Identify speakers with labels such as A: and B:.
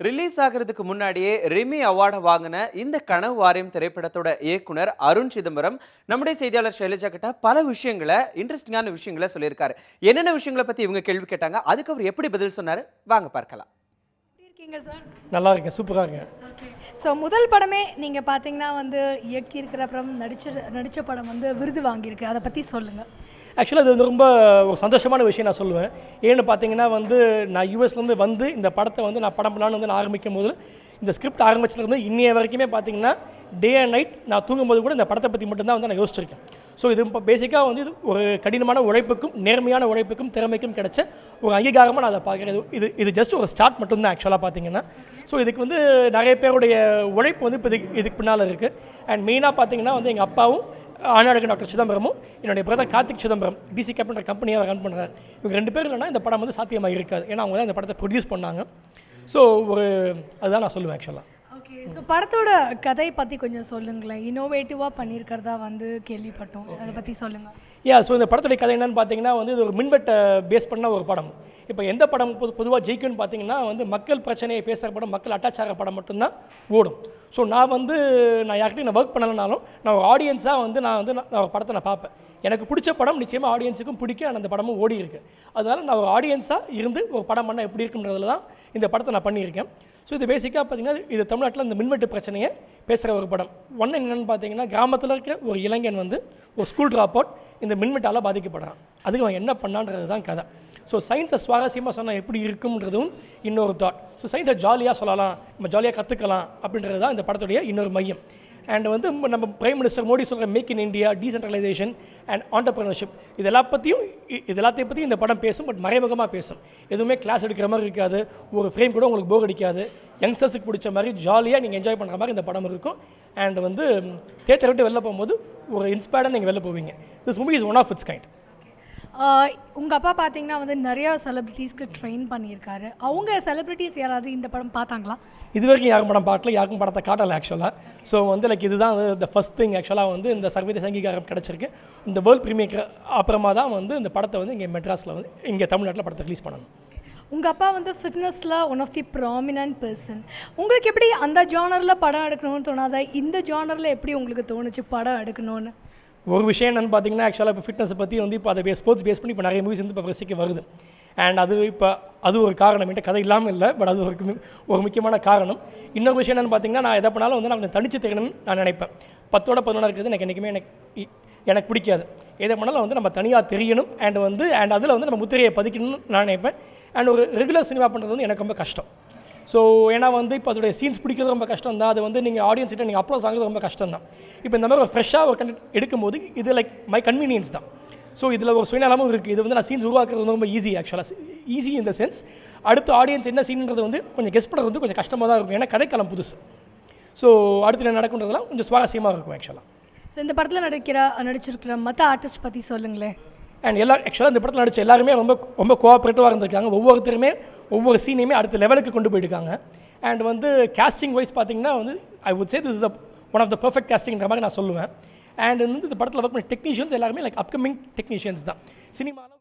A: Release ஆகிறதுக்கு முன்னாடியே ரிமி அவார்டை வாங்கின இந்த கனவு வாரியம் திரைப்படத்தோட இயக்குனர் அருண் சிதம்பரம் நம்முடைய செய்தியாளர் ஷைலஜா கிட்ட பல விஷயங்களை இன்ட்ரெஸ்டிங்கான விஷயங்களை சொல்லியிருக்காரு. என்னென்ன விஷயங்களை பத்தி இவங்க கேள்வி கேட்டாங்க, அதுக்கு அவர் எப்படி பதில் சொன்னாரு, வாங்க பார்க்கலாம்.
B: நல்லா இருக்கேன், சூப்பராக இருக்கேன்.
C: ஸோ முதல் படமே நீங்கள் பார்த்தீங்கன்னா வந்து இயக்கியிருக்கிற அப்புறம் நடித்த படம் வந்து விருது வாங்கியிருக்கு, அதை பற்றி சொல்லுங்கள்.
B: ஆக்சுவலாக அது வந்து ரொம்ப ஒரு சந்தோஷமான விஷயம் நான் சொல்லுவேன். ஏன்னு பார்த்தீங்கன்னா வந்து நான் யூஎஸ்லேருந்து வந்து இந்த படத்தை வந்து நான் படம் பண்ணலான்னு வந்து நான் ஆரம்பிக்கும் போது இந்த ஸ்கிரிப்ட் ஆரம்பிச்சதுலேருந்து இன்னைய வரைக்குமே பார்த்தீங்கன்னா டே அண்ட் நைட் நான் தூங்கும்போது கூட இந்த படத்தை பற்றி மட்டும்தான் வந்து நான் யோசிச்சிருக்கேன். ஸோ இது இப்போ பேசிக்காக வந்து இது ஒரு கடினமான உழைப்புக்கும் நேர்மையான உழைப்புக்கும் திறமைக்கும் கிடைச்ச ஒரு அங்கீகாரமாக நான் அதை பார்க்குறேன். இது ஜஸ்ட் ஒரு ஸ்டார்ட் மட்டும்தான் ஆக்சுவலாக பார்த்தீங்கன்னா. ஸோ இதுக்கு வந்து நிறைய பேருடைய உழைப்பு வந்து இப்போ இதுக்கு பின்னால் இருக்குது. அண்ட் மெயினாக பார்த்தீங்கன்னா வந்து எங்கள் அப்பாவும் ஆனாடுக்கு டாக்டர் சிதம்பரமும் என்னுடைய பிரதர் கார்த்திக் சிதம்பரம் டிசி கேப்ன்ற கம்பெனியாக ரன் பண்ணுறாரு. இவங்க 2 பேர் இல்லைனா இந்த படம் வந்து சாத்தியமாக இருக்காது. ஏன்னா அவங்க தான் இந்த படத்தை ப்ரொடியூஸ் பண்ணாங்க. ஸோ அதுதான் நான் சொல்லுவேன் ஆக்சுவலாக.
C: ஓகே, ஸோ படத்தோட கதை பற்றி கொஞ்சம் சொல்லுங்களேன். இன்னோவேட்டிவாக பண்ணியிருக்கிறதா வந்து கேள்விப்பட்டோம், அதை பற்றி சொல்லுங்கள்.
B: ஸோ இந்த படத்துடைய கதை என்னன்னு பார்த்தீங்கன்னா வந்து இது ஒரு மின்வெட்டை பேஸ் பண்ண ஒரு படம். இப்போ எந்த படம் பொதுவாக ஜெயிக்கும்னு பார்த்தீங்கன்னா வந்து மக்கள் பிரச்சனையை பேசுகிற படம், மக்கள் அட்டாச் ஆகிற படம் மட்டும்தான் ஓடும். ஸோ நான் யார்கிட்டையும் நான் ஒர்க் பண்ணலைனாலும் நான் ஒரு ஆடியன்ஸாக வந்து நான் ஒரு படத்தை நான் பார்ப்பேன். எனக்கு பிடிச்ச படம் நிச்சயமாக ஆடியன்ஸுக்கும் பிடிக்கும், அந்த படமும் ஓடி இருக்குது. அதனால் நான் ஒரு ஆடியன்ஸாக இருந்து ஒரு படம் பண்ணால் எப்படி இருக்குன்றதுல தான் இந்த படத்தை நான் பண்ணியிருக்கேன். ஸோ இது பேசிக்காக பார்த்தீங்கன்னா இது தமிழ்நாட்டில் இந்த மின்வெட்டு பிரச்சனையை பேசுகிற ஒரு படம். ஒன்று என்னென்னு பார்த்தீங்கன்னா கிராமத்தில் இருக்கிற ஒரு இளைஞன் வந்து ஒரு ஸ்கூல் ட்ராப் அவுட் இந்த மின்வெட்டால் பாதிக்கப்படுறான். அதுக்கு அவன் என்ன பண்ணான்றது தான் கதை. ஸோ சயின்ஸை சுவாரஸ்யமாக சொன்னால் எப்படி இருக்கும்ன்றதும் இன்னொரு தாட். ஸோ சயின்ஸை ஜாலியாக சொல்லலாம், நம்ம ஜாலியாக கற்றுக்கலாம் அப்படின்றது தான் இந்த படத்துடைய இன்னொரு மையம். அண்ட் வந்து நம்ம பிரைம் மினிஸ்டர் மோடி சொல்கிற make in India, decentralization and entrepreneurship இது எல்லாத்தையும் பற்றி இந்த படம் பேசும். பட் மறைமுகமாக பேசும். எதுவுமே கிளாஸ் எடுக்கிற மாதிரி இருக்காது, ஒரு ஃப்ரேம் கூட உங்களுக்கு போர் அடிக்காது. யங்ஸ்டர்ஸுக்கு பிடிச்ச மாதிரி ஜாலியாக நீங்கள் என்ஜாய் பண்ணுற மாதிரி இந்த படம் இருக்கும். அண்ட் வந்து தேட்டரை விட்டு வெளில போகும்போது ஒரு இன்ஸ்பயர்டாக நீங்கள் வெளில போவீங்க. This movie is one of its kind.
C: உங்கள் அப்பா பார்த்தீங்கன்னா வந்து நிறையா செலிப்ரிட்டிஸ்க்கு ட்ரெயின் பண்ணியிருக்காரு. அவங்க செலிப்ரிட்டிஸ் யாராவது இந்த படம் பார்த்தாங்களா?
B: இது வரைக்கும் யாரும் படம் பார்க்கல, யாருக்கும் படத்தை காட்டலை ஆக்சுவலாக. ஸோ வந்து இதுதான் இந்த ஃபஸ்ட் திங் ஆக்சுவலாக வந்து இந்த சர்வதேச அங்கீகாரம் கிடச்சிருக்கு. இந்த வேர்ல்ட் ப்ரீமியர் அப்புறமா தான் வந்து இந்த படத்தை வந்து இங்கே மெட்ராஸில் வந்து இங்கே தமிழ்நாட்டில் படத்தை ரிலீஸ் பண்ணணும்.
C: உங்கள் அப்பா வந்து ஃபிட்னஸில் one of the prominent person. உங்களுக்கு எப்படி அந்த ஜானரில் படம் எடுக்கணும்னு தோணாத? இந்த ஜானரில் எப்படி உங்களுக்கு தோணுச்சு படம் எடுக்கணும்னு?
B: ஒரு விஷயம் என்னென்னு பார்த்தீங்கன்னா ஆக்சுவலாக இப்போ ஃபிட்னஸை பற்றி வந்து இப்போ அதை ஸ்போர்ட்ஸ் பேஸ் பண்ணி இப்போ நிறைய மூவிஸ் வந்து இப்போ ரசிக்க வருது. அண்ட் அது ஒரு காரணம். என்கிட்ட கதை இல்லாமல் இல்லை, பட் அது ஒரு முக்கியமான காரணம். இன்னொரு விஷயம் என்னென்னு பார்த்தீங்கன்னா நான் எதை பண்ணாலும் வந்து நான் கொஞ்சம் தனிச்சு தெரியணும்னு நான் நினைப்பேன். 10ஓட 11 இருக்கிறது எனக்கு என்றைக்குமே எனக்கு பிடிக்காது. எதை பண்ணாலும் வந்து நம்ம தனியாக தெரியணும் அண்ட் அதில் வந்து நம்ம முத்திரையை பதிக்கணும்னு நான் நினைப்பேன். அண்ட் ஒரு ரெகுலர் சினிமா பண்ணுறது வந்து எனக்கு ரொம்ப கஷ்டம். ஸோ ஏன்னா வந்து இப்போ அதோடைய சீன்ஸ் பிடிக்கிறது ரொம்ப கஷ்டம் தான். அது வந்து நீங்கள் ஆடியன்ஸ் கிட்ட நீங்கள் அப்ரோச் ஆகிறது ரொம்ப கஷ்டம் தான். இப்போ இந்த மாதிரி ஒரு ஃப்ரெஷ்ஷாக ஒரு கண்டென்ட் எடுக்கும்போது இது மை கன்வீனியன்ஸ் தான். ஸோ இதில் ஒரு சுயநலமும் இருக்குது. இது வந்து நான் சீன்ஸ் உருவாக்குறது வந்து ரொம்ப ஈஸி ஆக்சுவலாக. ஈஸி இந்த சென்ஸ் அடுத்த ஆடியன்ஸ் என்ன சீன்ன்றது வந்து கொஞ்சம் கெஸ் பண்ணுறது வந்து கொஞ்சம் கஷ்டமாக தான் இருக்கும். ஏன்னா கதைக்களம் புதுசு. ஸோ அடுத்து என்ன நடக்குன்றதுலாம் கொஞ்சம் சுவாரஸ்யமாக இருக்கும் ஆக்சுவலாக.
C: ஸோ இந்த படத்தில் நடிச்சிருக்கிற மற்ற ஆர்டிஸ்ட் பற்றி சொல்லுங்களேன்.
B: அண்ட் ஆக்சுவலாக இந்த படத்தில் நடித்த எல்லாருமே ரொம்ப கோஆப்ரேட்டிவாக இருந்திருக்காங்க. ஒவ்வொருத்தருமே ஒவ்வொரு சீனையுமே அடுத்த லெவலுக்கு கொண்டு போயிருக்காங்க. அண்ட் வந்து கேஸ்டிங் வைஸ் பார்த்தீங்கன்னா வந்து I would say this is one of the perfect கேஸ்டிங்ன்ற மாதிரி நான் சொல்லுவேன். அண்ட் வந்து இந்த படத்தில் ஒர்க் பண்ண டெக்னீஷியன்ஸ் எல்லாருமே அப்கமிங் டெக்னீஷியன்ஸ் தான். சினிமாவில்